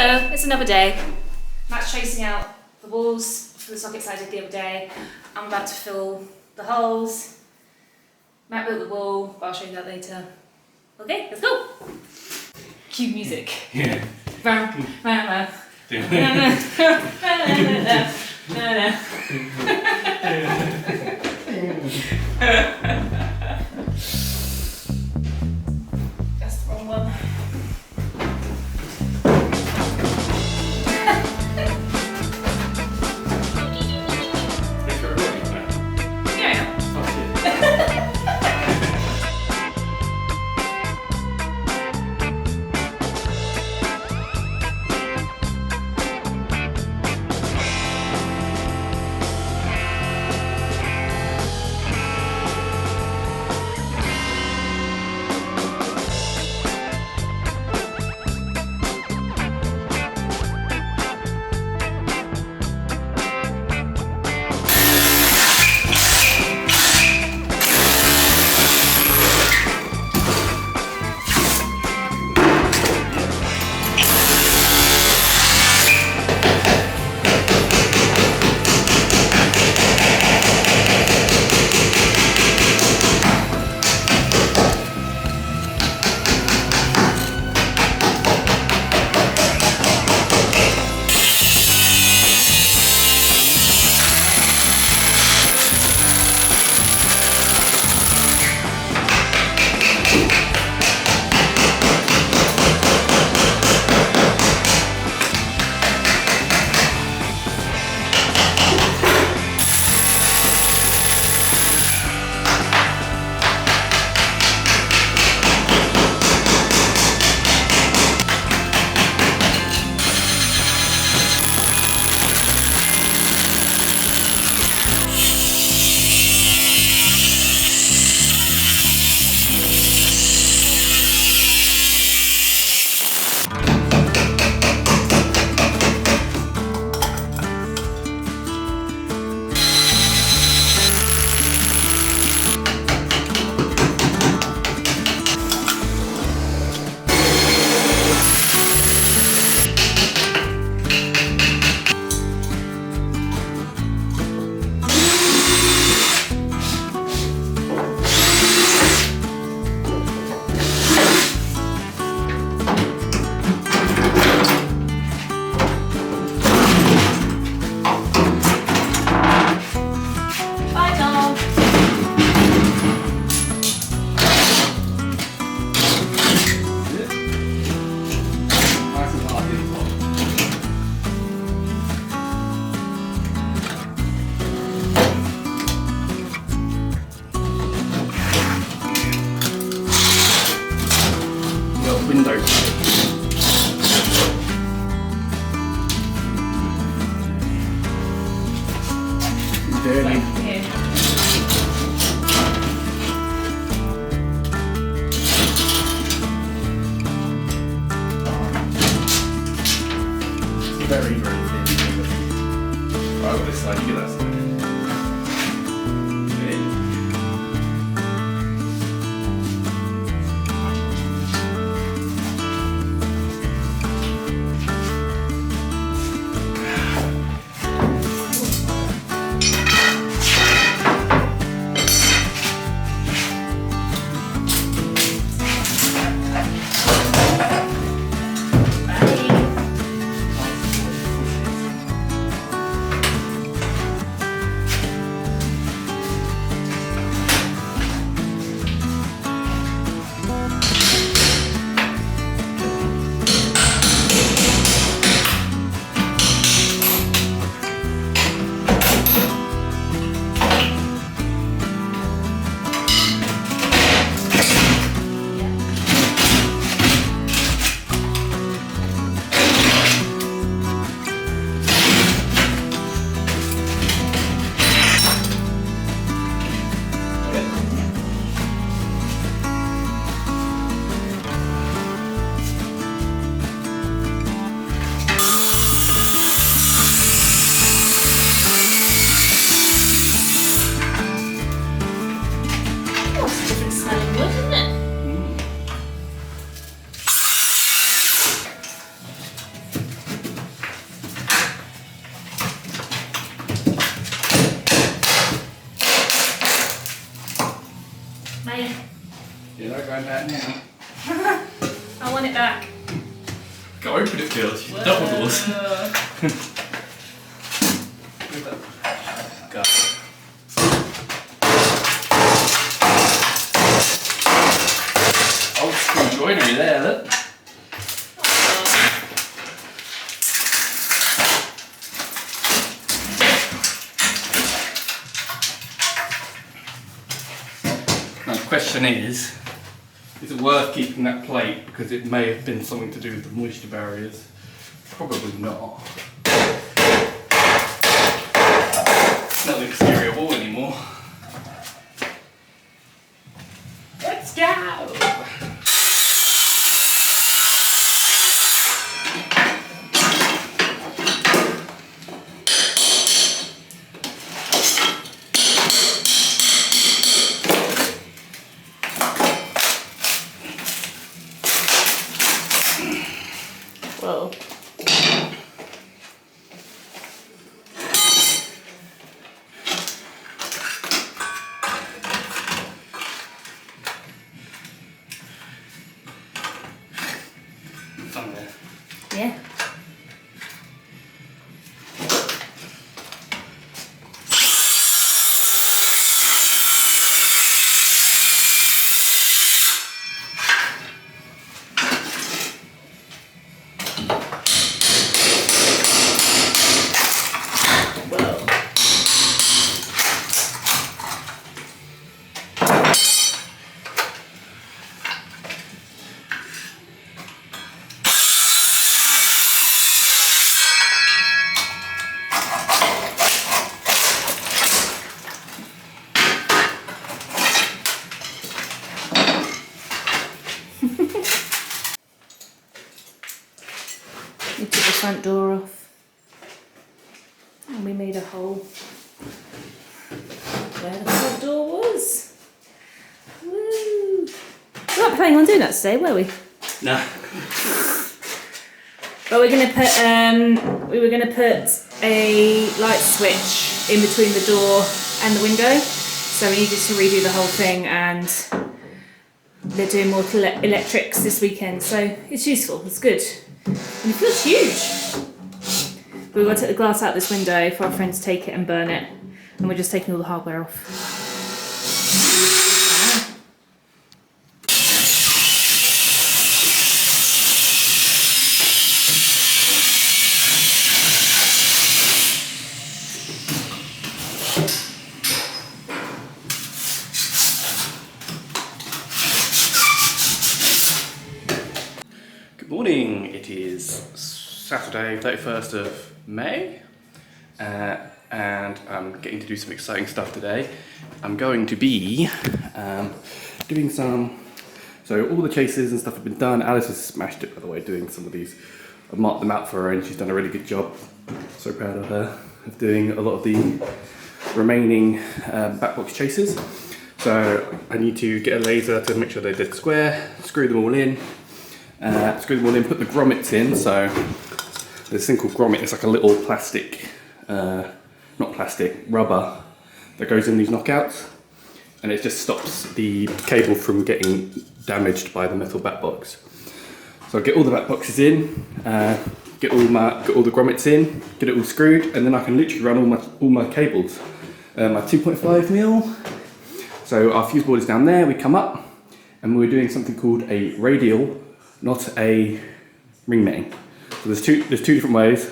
Hello, it's another day. Matt's tracing out the walls for the sockets I did the other day. I'm about to fill the holes. Matt built the wall, but I'll show you that later. Okay, let's go. Cue music. Yeah. Ram, ram, ram. That's the wrong one. Very, very thin. Right over this side, you get that side. going back now. I want it back. Go open it, girls. Double doors. Go. Old school joinery there, look. Now the question is it worth keeping that plate because it may have been something to do with the moisture barriers? Probably not. It's not the exterior wall anymore. Let's go! Whoa. Done there. Yeah. We took the front door off and we made a hole where the front door was. Woo! We weren't planning on doing that today, were we? No. But we're gonna put we were gonna put a light switch in between the door and the window. So we needed to redo the whole thing, and they're doing more electrics this weekend, so it's useful, it's good. And it feels huge. But we've got to take the glass out this window for our friend to take it and burn it. And we're just taking all the hardware off. Good morning, it is Saturday 31st of May and I'm getting to do some exciting stuff today. I'm going to be doing so all the chases and stuff have been done. Alice has smashed it, by the way, doing some of these. I've marked them out for her and she's done a really good job. So proud of her of doing a lot of the remaining backbox chases. So I need to get a laser to make sure they're dead square, screw them all in, put the grommets in. So there's this thing called grommet, it's like a little plastic, rubber that goes in these knockouts, and it just stops the cable from getting damaged by the metal back box. So I'll get all the back boxes in, get all the grommets in, get it all screwed, and then I can literally run all my cables. My 2.5mm. So our fuse board is down there, we come up, and we're doing something called a radial, not a ring main. So there's two different ways.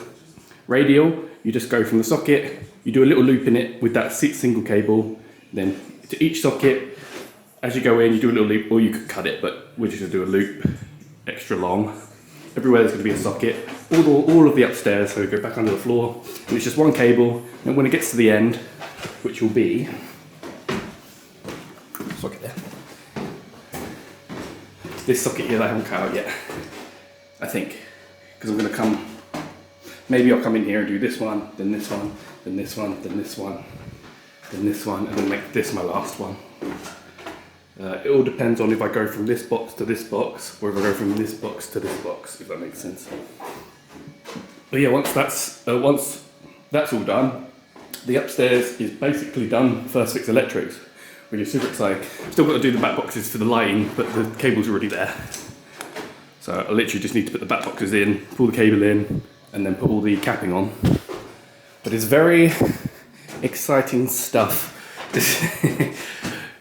Radial, you just go from the socket, you do a little loop in it with that single cable, then to each socket, as you go in, you do a little loop, or you could cut it, but we're just gonna do a loop extra long. Everywhere there's gonna be a socket, all of the upstairs, so we go back under the floor, and it's just one cable, and when it gets to the end, which will be, socket there. This socket here that I haven't cut out yet, I think, because I'm going to come, maybe I'll come in here and do this one, then this one, then this one, then this one, then this one, and then make this my last one. It all depends on if I go from this box to this box, or if I go from this box to this box, if that makes sense. But yeah, once that's all done, the upstairs is basically done, first fix electrics. which is super exciting. Still got to do the back boxes for the lighting, but the cable's already there. So I literally just need to put the back boxes in, pull the cable in, and then put all the capping on. But it's very exciting stuff.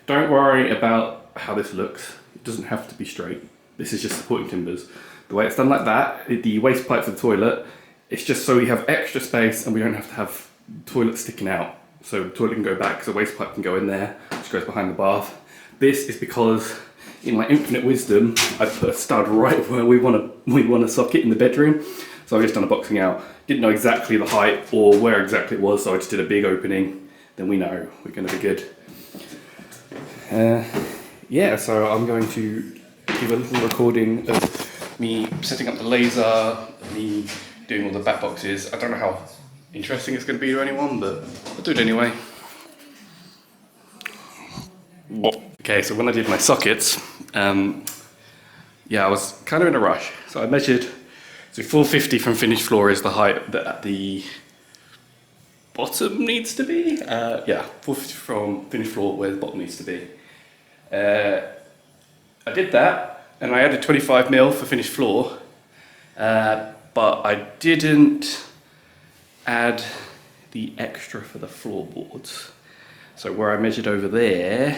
Don't worry about how this looks. It doesn't have to be straight. This is just supporting timbers. The way it's done like that, the waste pipe for the toilet, it's just so we have extra space and we don't have to have the toilet sticking out. So the toilet can go back, so the waste pipe can go in there, which goes behind the bath. This is because, in my infinite wisdom, I put a stud right where we want a socket in the bedroom. So I've just done a boxing out. Didn't know exactly the height or where exactly it was, so I just did a big opening. Then we know we're going to be good. Yeah, so I'm going to give a little recording of me setting up the laser, me doing all the back boxes. I don't know how interesting it's going to be to anyone, but I'll do it anyway. Okay, so when I did my sockets, yeah, I was kind of in a rush. So I measured, so 450 from finished floor is the height that the bottom needs to be. Yeah, 450 from finished floor where the bottom needs to be. I did that, and I added 25mm for finished floor, but I didn't add the extra for the floorboards. So where I measured over there,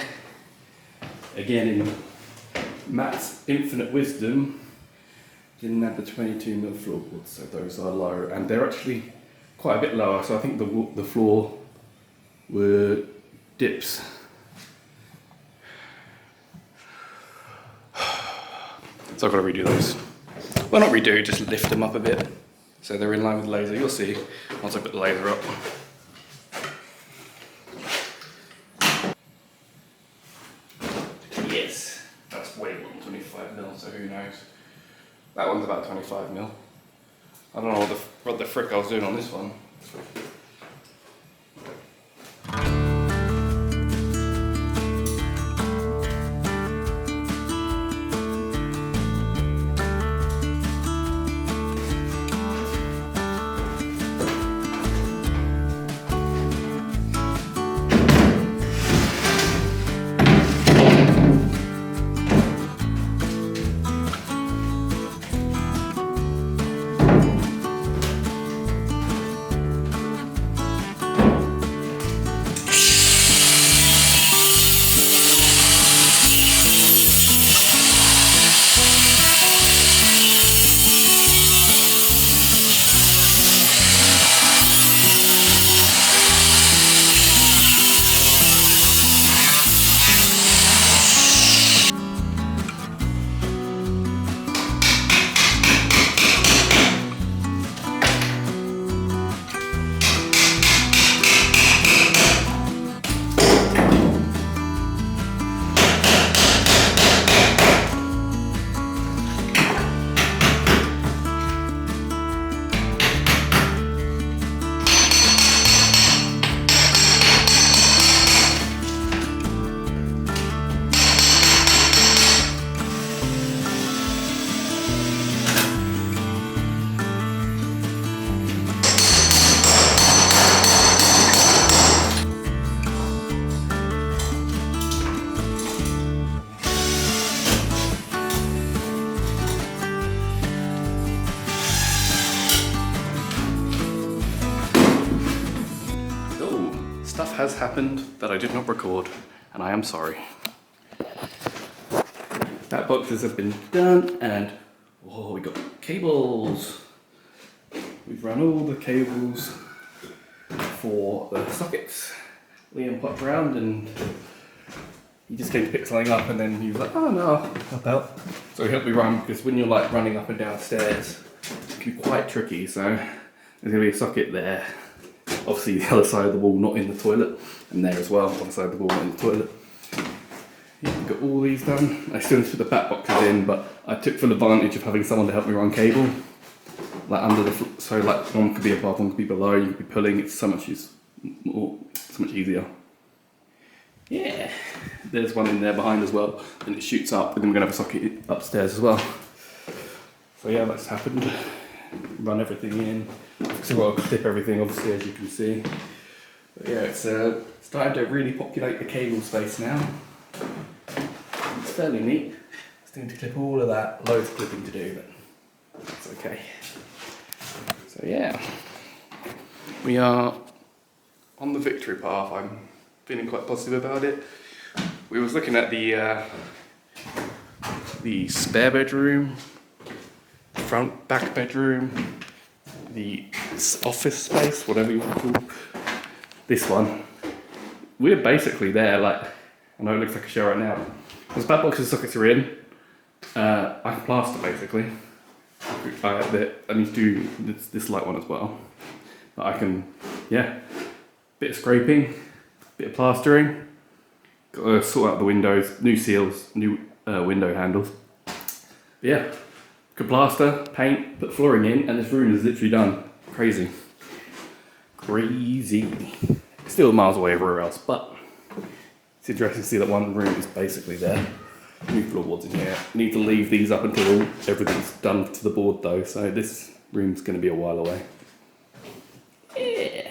again in Matt's infinite wisdom, didn't add the 22mm floorboards, so those are low, and they're actually quite a bit lower, so I think the floor were dips. So I've got to redo those. Well, not redo, just lift them up a bit so they're in line with the laser. You'll see once I put the laser up. Yes, that's way more than 25mm, so who knows. That one's about 25mm. I don't know what the frick I was doing on this one. Stuff has happened that I did not record, and I am sorry. That boxes have been done, and oh, we got cables. We've run all the cables for the sockets. Liam popped around and he just came to pick something up, and then he was like, "Oh no, I'll help out." So he helped me run, because when you're like running up and down stairs, it can be quite tricky. So there's gonna be a socket there. Obviously the other side of the wall, not in the toilet, and there as well, one side of the wall, not in the toilet. Yeah, we've got all these done. I still need to put the back boxes in, but I took full advantage of having someone to help me run cable. Like under the, so like one could be above, one could be below, you could be pulling, it's so much easier. Yeah, there's one in there behind as well, and it shoots up, and then we're gonna have a socket upstairs as well. So yeah, that's happened. Run everything in. So I've got to clip everything, obviously, as you can see. But yeah, it's starting to really populate the cable space now. It's fairly neat. Still need to clip all of that, loads of clipping to do, but that's okay. So yeah, we are on the victory path. I'm feeling quite positive about it. We was looking at the spare bedroom, front back bedroom, the office space, whatever you want to call this one. We're basically there. Like, I know it looks like a show right now. Those back boxes sockets are in. I can plaster basically. I need to do this light one as well. But I can, yeah, bit of scraping, bit of plastering. Got to sort out the windows, new seals, new window handles. But yeah, could plaster, paint, put flooring in, and this room is literally done. Crazy. Crazy. Still miles away everywhere else, but it's interesting to see that one room is basically there. New floorboards in here. Need to leave these up until everything's done to the board though, so this room's going to be a while away. Yeah.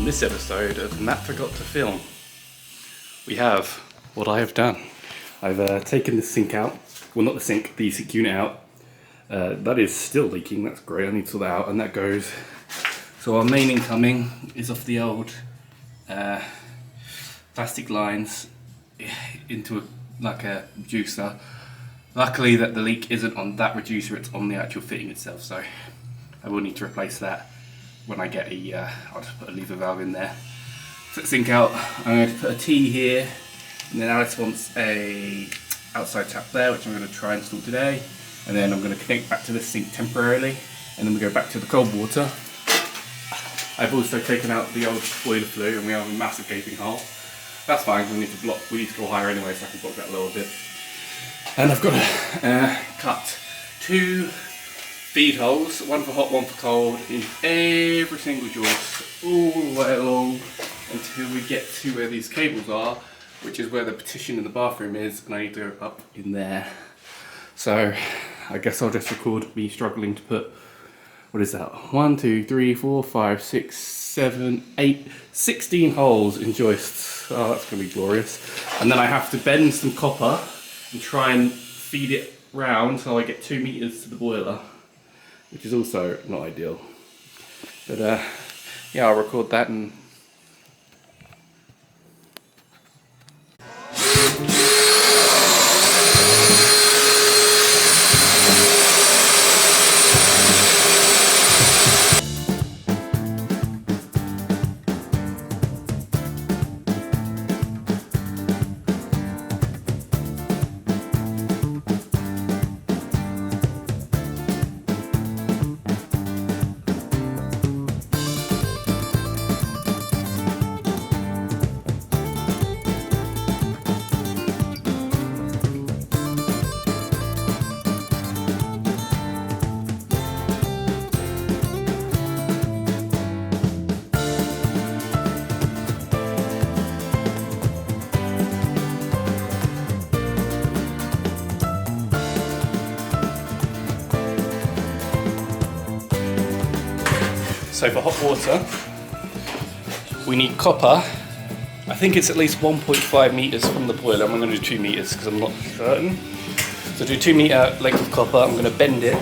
This episode of Matt Forgot to Film, we have what I have done. I've taken the sink out, well not the sink, the sink unit out. That is still leaking, that's great, I need to sort that out, and that goes. So our main incoming is off the old plastic lines into like a reducer. Luckily that the leak isn't on that reducer, it's on the actual fitting itself, so I will need to replace that. When I get I'll just put a lever valve in there. Set the sink out, I'm going to put a T here, and then Alice wants a outside tap there, which I'm going to try and install today. And then I'm going to connect back to the sink temporarily, and then we go back to the cold water. I've also taken out the old boiler flue, and we have a massive gaping hole. That's fine, we need to go higher anyway, so I can block that a little bit. And I've got to cut 2 feed holes, one for hot, one for cold, in every single joist, all the way along until we get to where these cables are, which is where the partition in the bathroom is, and I need to go up in there. So I guess I'll just record me struggling to put, what is that, 1, 2, 3, 4, 5, 6, 7, 8, 16 holes in joists. Oh, that's going to be glorious. And then I have to bend some copper and try and feed it round so I get 2 meters to the boiler, which is also not ideal. But yeah, I'll record that and So for hot water, we need copper. I think it's at least 1.5 meters from the boiler. I'm going to do 2 meters because I'm not certain. So do 2 meter length of copper. I'm going to bend it,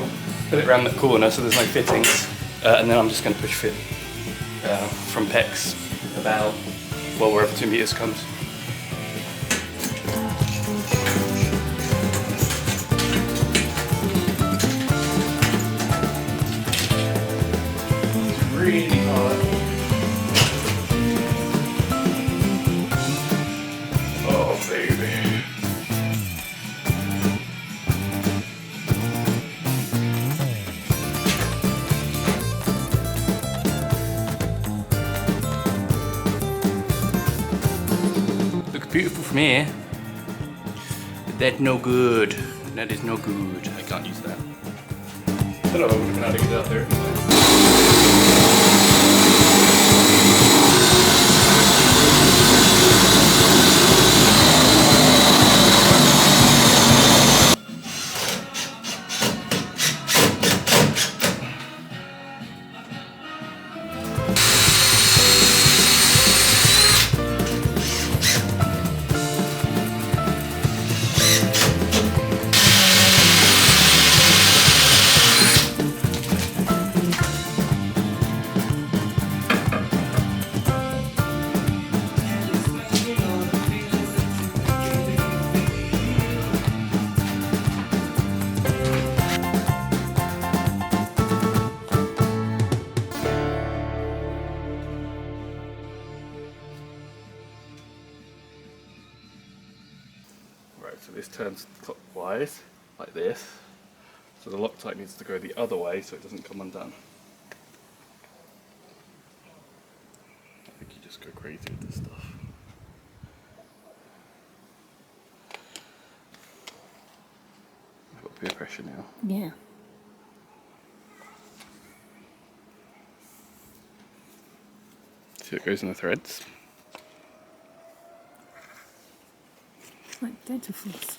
put it around the corner so there's no fittings, and then I'm just going to push fit from pecs about, well, wherever 2 meters comes. Really hard. Oh, baby. Looks beautiful from here, but that's no good. That is no good. I can't use that. I don't know if I would have been able to get it out there anyway. So this turns clockwise, like this. So the Loctite needs to go the other way so it doesn't come undone. I think you just go crazy with this stuff. I've got peer pressure now. Yeah. See what goes in the threads. Like dental floss.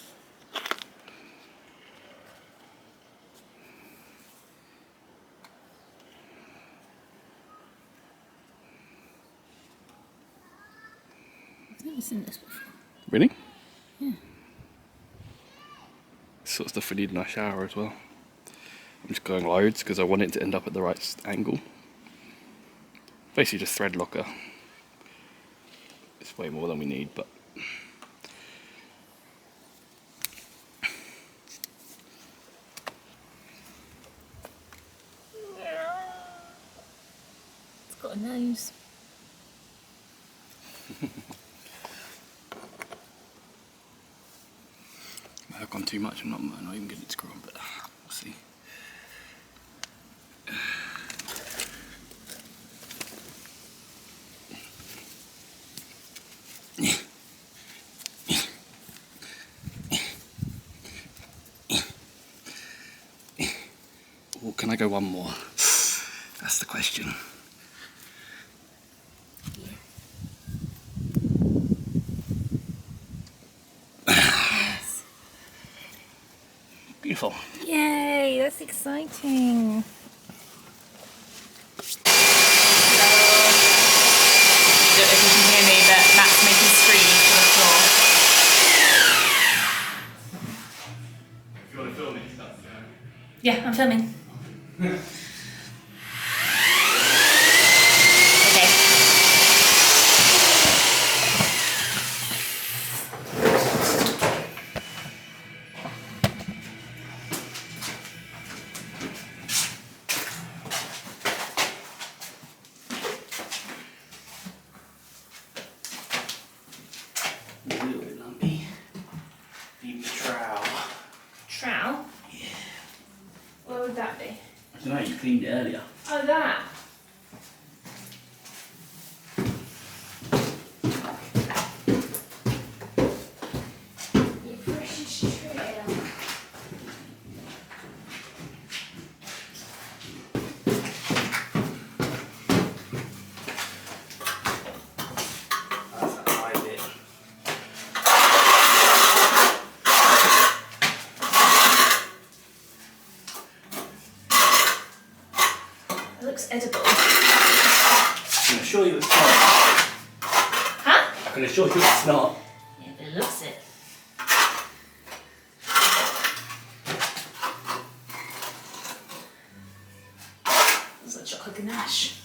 I've never seen this before. Really? Yeah. This sort of stuff we need in our shower as well. I'm just going loads because I want it to end up at the right angle. Basically just thread locker. It's way more than we need, but it's got a nose. I've gone too much. I'm not even getting it to grow on, but we'll see. Or can I go one more? That's the question. Yes. Beautiful. Yay, that's exciting. I don't know if you can hear me, but Matt's making screens for the floor. If you want to film it, that's Yeah, I'm filming. Okay. a little bit lumpy. Need the trowel. Trowel? Yeah. Where would that be? I don't know, you cleaned it earlier. Oh, that. Your precious trail. That's that high bit. It looks edible. can assure you it's not. Yeah, but it looks it. It's like chocolate ganache.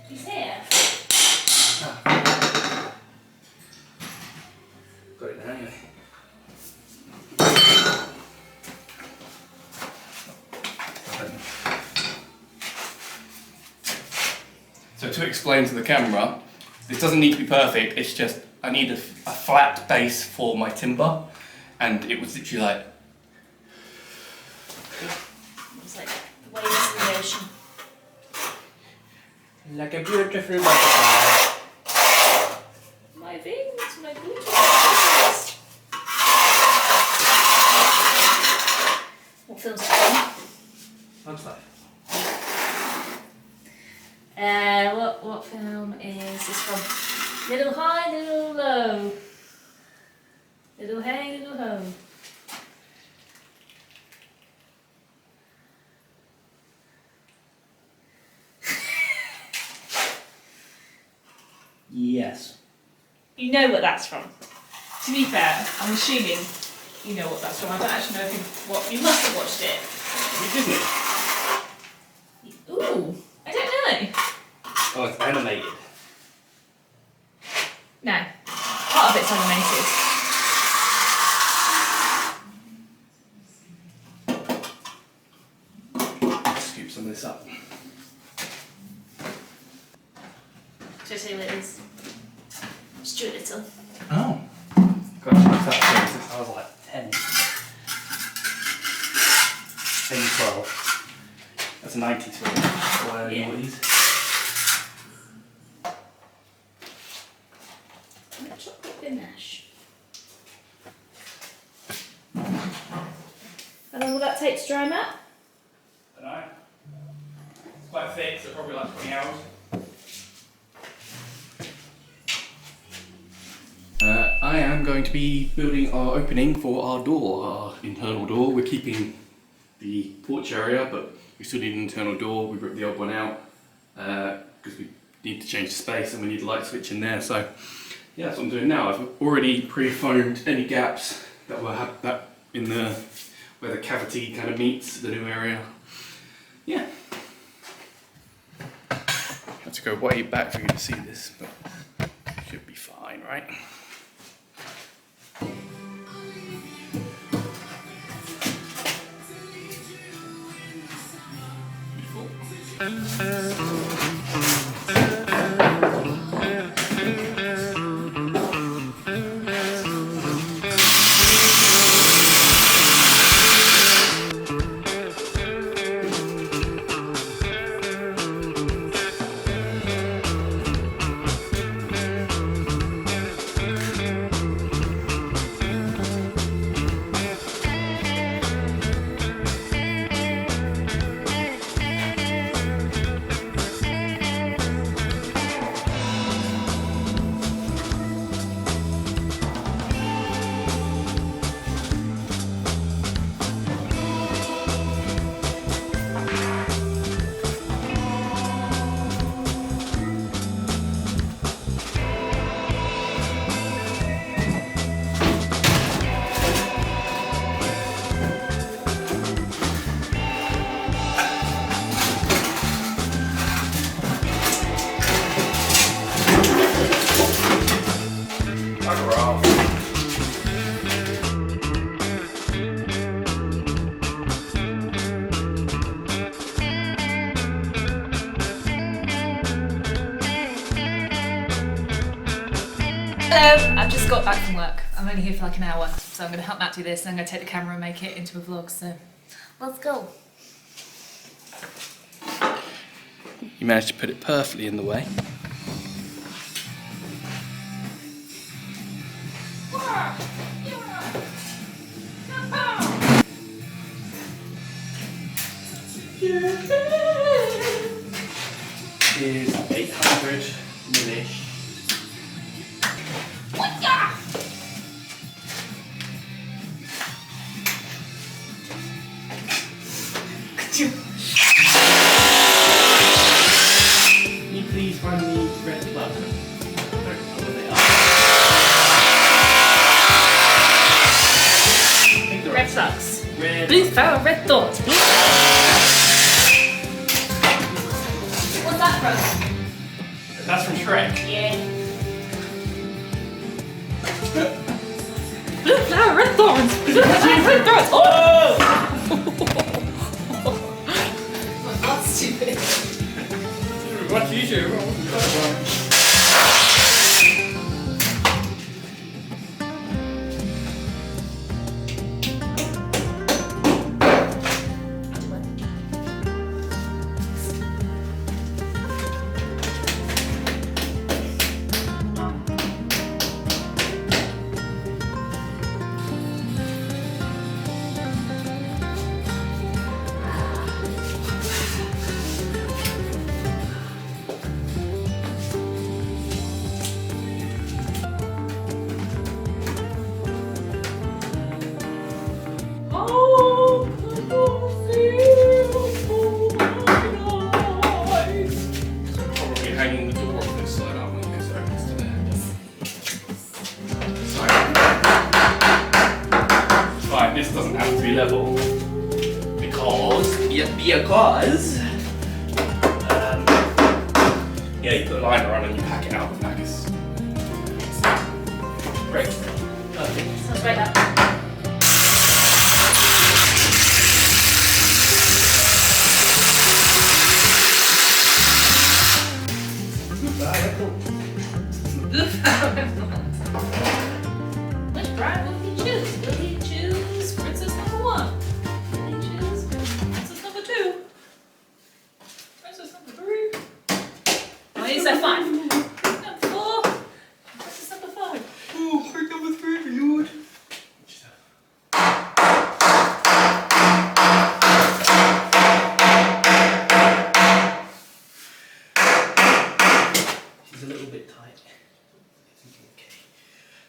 He's here. Got it now anyway. So to explain to the camera, this doesn't need to be perfect, it's just I need a flat base for my timber, and it was literally like... It's like the waves of the ocean. Like a beautiful butterfly. My wings, my beautiful wings. What film's that from? Looks like. What film is this from? Little high, little low. Little hey, little ho. Yes. You know what that's from. To be fair, I'm assuming you know what that's from. I don't actually know what you must have watched it. You didn't. Ooh, I don't know. Oh, it's animated. No, part of it's animated. Scoop some of this up. Should I tell you what it is? Stuart Little. Oh. Gosh, I've that film since I was like 10. 12. That's a 90s film. Or early Yeah. 90s. Chocolate ganache. How long will that take to dry, Matt? I don't know. It's quite thick, so probably like 20 hours. I am going to be building our opening for our door, our internal door. We're keeping the porch area, but we still need an internal door. We ripped the old one out because we need to change the space and we need a light switch in there. So yeah, that's what I'm doing now. I've already pre-foamed any gaps that will have that in the where the cavity kind of meets the new area. Yeah. I have to go way back for you to see this, but it should be fine, right? Hello, I've just got back from work. I'm only here for like an hour, so I'm going to help Matt do this and I'm going to take the camera and make it into a vlog, so let's go. You managed to put it perfectly in the way. Is 800 millish. flower, red thorns. What's that from? That's from Shrek. Yeah. Blue flower, red thorns. Blue flower, red thorns. Oh! That's stupid. What's easier? Probably hanging the door on this side, aren't we? Because it opens to there. Right, this doesn't have to be level because yeah, you put a liner on and you pack it out with packers. Great. Perfect. Sounds great, that. Which bride will he choose? Will he choose princess number 1? Will he choose princess number 2? Princess number 3? Oh, you said 5. Number 4. Princess number 5. Oh, number 3, Lord. She's a little bit tight. Okay.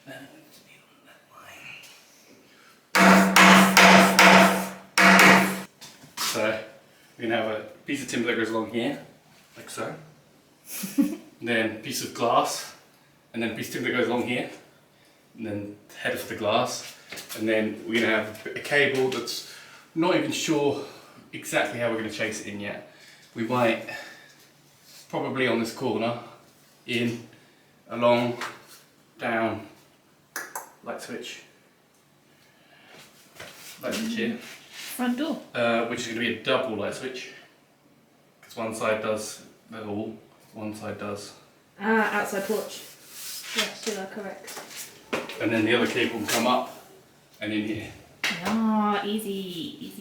To be on that line. So we're gonna have a piece of timber that goes along here, like so. Then a piece of glass, and then a piece of timber that goes along here, and then the header for the glass, and then we're gonna have a cable that's not even sure exactly how we're gonna chase it in yet. We might probably on this corner, in, along, down, light switch here, Front door. which is going to be a double light switch, because one side does the hall, one side does, Outside porch. Yes, you are correct. and then the other cable can come up and in here. Ah, easy.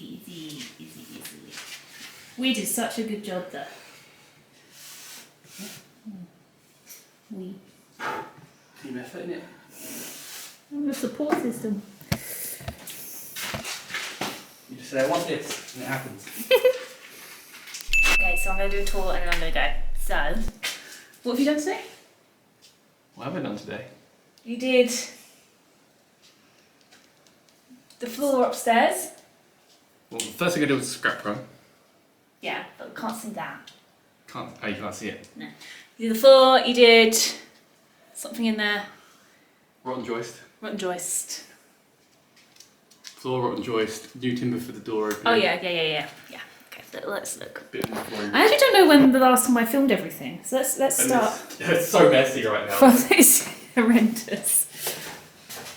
We did such a good job there. We. Team effort, innit? The support system. You just say I want this, and it happens. Okay, so I'm going to do a tour and then I'm going to go. So, what have you done today? What have I done today? You did the floor upstairs. Well, the first thing I did was a scrap run. Yeah, but we can't see that. You can't see it. No. You did the floor, you did something in there. Rotten joist. Rotten joist. Floor, rotten joist, new timber for the door opening. Oh yeah. Okay, let's look. Bit of flooring. I actually don't know when the last time I filmed everything, so let's And start It's so messy right now. from this horrendous.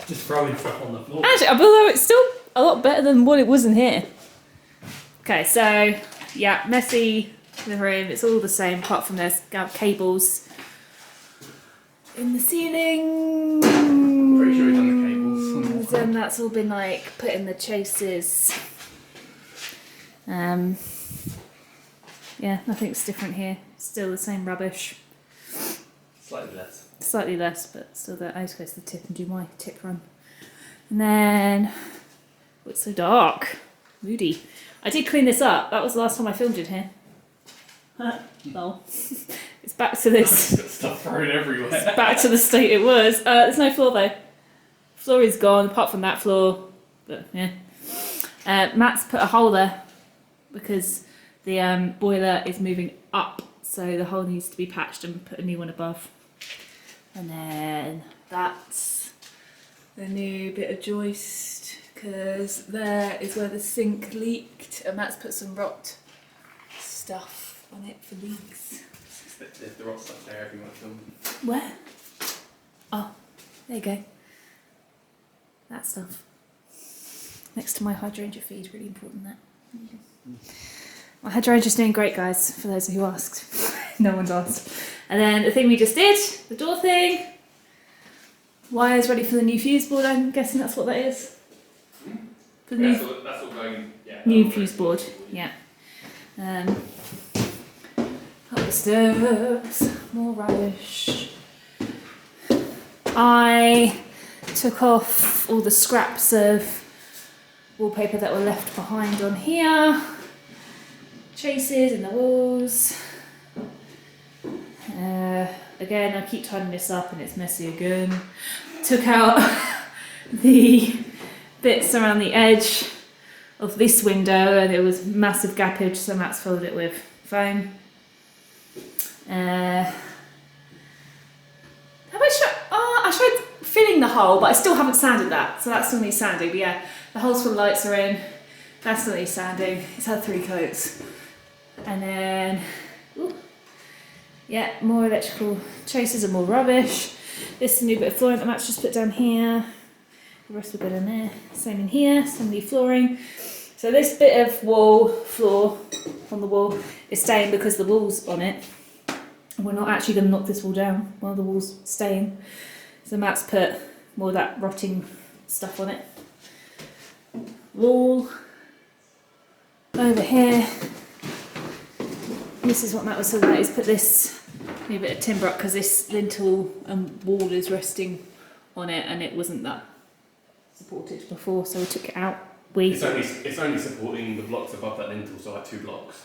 Just throwing stuff on the floor. Actually, although it's still a lot better than what it was in here. Okay, so yeah, messy the room. It's all the same apart from there's cables in the ceiling. Pretty sure we've done the cables. Then that's all been like put in the chases. Yeah, nothing's different here. Still the same rubbish. Slightly less. Slightly less, but still there. I need to go to the tip and do my tip run. And then, oh, it's so dark. Moody. I did clean this up. That was the last time I filmed in here. Lol. It's back to this. It's got stuff thrown everywhere. It's back to the state it was. There's no floor though. Floor is gone, apart from that floor. But yeah. Matt's put a hole there because the boiler is moving up, so the hole needs to be patched and put a new one above. And then that's the new bit of joist because there is where the sink leaked, and Matt's put some rot stuff on it for leaks. There's the rot stuff there if you want to film. Where? Oh, there you go. That stuff. Next to my hydrangea feed, really important that. My hydrangea's doing great, guys, for those who asked. No one's asked. And then the thing we just did, the door thing. Wires ready for the new fuse board, I'm guessing that's what that is. For the That's all going, yeah. new fuse board, yeah. Up the stairs, more rubbish. I took off all the scraps of wallpaper that were left behind on here. Chases in the walls. Again, I keep tidying this up and it's messy again. Took out the bits around the edge of this window and there was massive gappage, so Matt's filled it with foam. I tried filling the hole, but I still haven't sanded that, so that still needs sanding. But yeah, the holes for the lights are in. That still needs sanding. It's had 3 coats. And then, yeah, more electrical traces and more rubbish. This is a new bit of flooring that Matt's just put down here. The rest will go in there. Same in here, some new flooring. So this bit of floor on the wall is staying because the wall's on it. And we're not actually going to knock this wall down while the wall's staying. So Matt's put more of that rotting stuff on it. Wall over here. This is what Matt was talking about, he's put this new bit of timber up because this lintel and wall is resting on it and it wasn't that supported before, so we took it out. It's only supporting the blocks above that lintel, so like 2 blocks.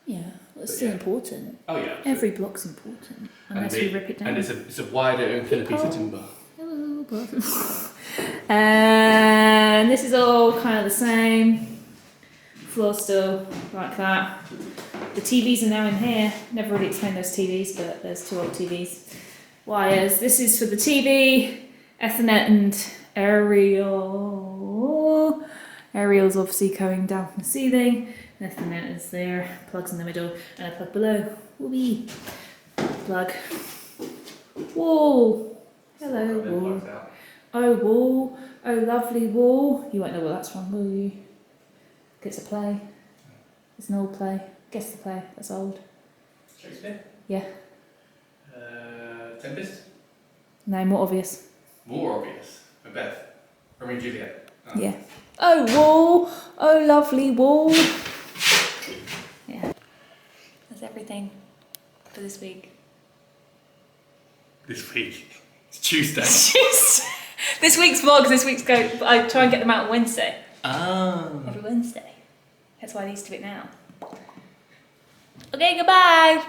Yeah, well, it's still important. Oh yeah. Every block's important, unless we rip it down. And it's a wider and thinner piece of timber. And this is all kind of the same. Floor still like that. The TVs are now in here. Never really explained those TVs, but there's 2 old TVs. Wires. This is for the TV, Ethernet and aerial. Aerial's obviously going down from the ceiling. Ethernet is there. Plugs in the middle and a plug below. Whoopee. Plug. Wall. Hello, wall. Oh, wall. Oh, lovely wall. You won't know what that's from, will you? It's a play. It's an old play. Guess the play. That's old. Shakespeare? Yeah. Tempest? No, more obvious. More obvious. Macbeth. Romeo and Juliet. Oh. Yeah. Oh, wall. Oh, lovely wall. Yeah. That's everything for this week. This week? It's Tuesday. This week's vlogs, this week's go. I try and get them out on Wednesday. Oh. Every Wednesday. That's why I need to do it now. Okay, goodbye.